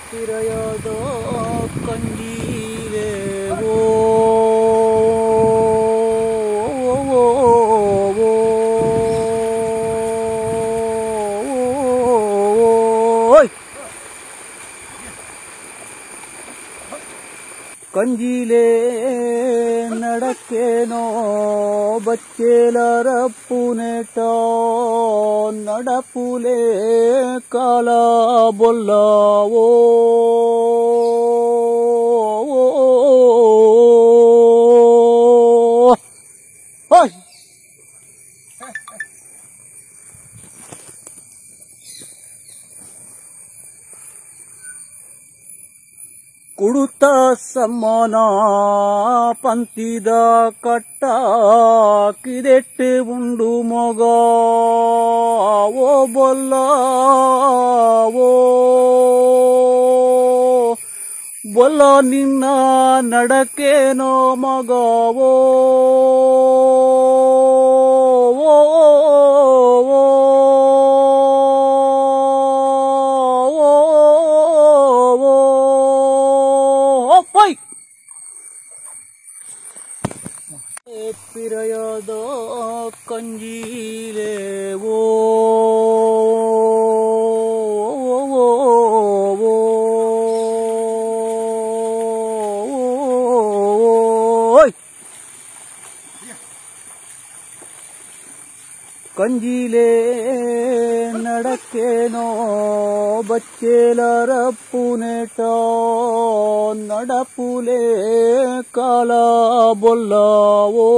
ಪಿರಯದ ಕಂಜೀಲೇವೋ ಕಂಜೀಲೇ ನಡಕ್ಕೇನೋ ಬಚ್ಚೇಲರ ಪುನೆಟ ನಡಪುಲೆ ಕಾಲ ಬೊಲ್ಲವೋ ಕುಡುತ್ತ ಸಮ್ಮನ ಪಂತಿದ ಕಟ್ಟ ಕಿದೆಟ್ಟು ಉಂಡು ಮೊಗ ಓ ಬೊಲ್ಲ ನಿನ್ನ ನಡಕೇನೋ ಮಗವೋ ಪಿರಯದ ಕಂಜೀಲೇವೋ ಕಂಜೀಲೇ ನಡಕ್ಕೇನೋ ಬಚ್ಚೇಲರ ಪುನೆಟ ನಡಪುಲೆ ಕಾಲ ಬೊಲ್ಲವೋ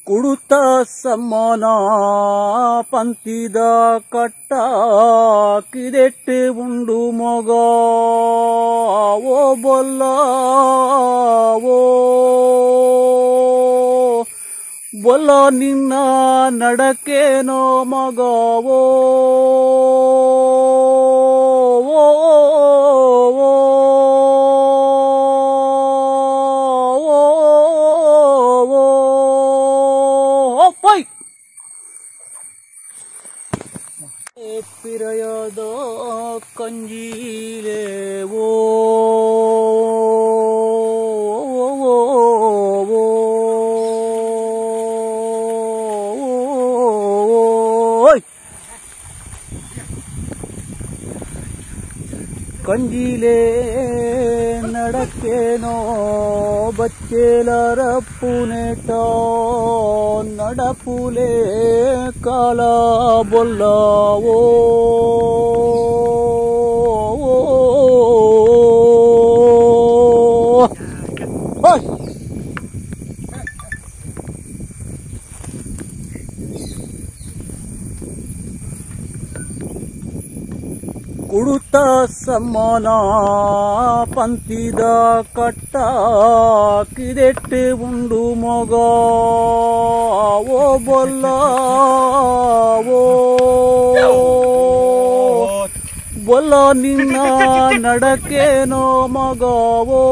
ಕುಡುತ್ತ ಸಮ್ಮನ ಪಂತಿದ ಕಟ್ಟ ಕಿದೆಟ್ಟು ಉಂಡು ಮೊಗ ಓ ಬೊಲ್ಲ ನಿನ್ನ ನಡಕೇನೋ ಮಗವೋ ಪಿರಯದ ಕಂಜೀಲೇವೋ ಕಂಜೀಲೇ ನಡಕ್ಕೇನೋ ಬಚ್ಚೇಲರ ಪುನೆಟ ನಡಪುಲೆ ಕಾಲ ಬೊಲ್ಲವೋ ಕುಡುತ್ತ ಸಮ್ಮನ ಪಂತಿದ ಕಟ್ಟ ಕಿದೆಟ್ಟು ಉಂಡು ಮೊಗ ಓ ಬೊಲ್ಲ ನಿನ್ನ ನಡಕೇನೋ ಮಗವೋ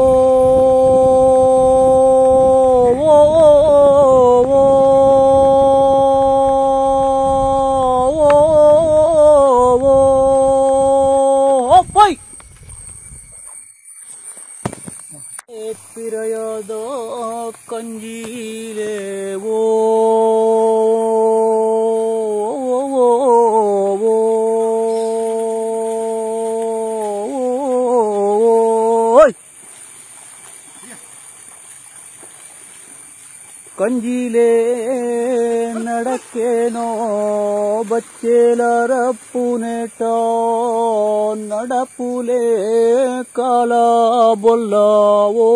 ಪಿರಯದ ಕಂಜೀಲೇವೋ ಕಂಜೀಲೇ ನಡಕ್ಕೇನೋ ಬಚ್ಚೇಲರ ಪುನೆಟ ನಡಪುಲೆ ಕಾಲ ಬೊಲ್ಲವೋ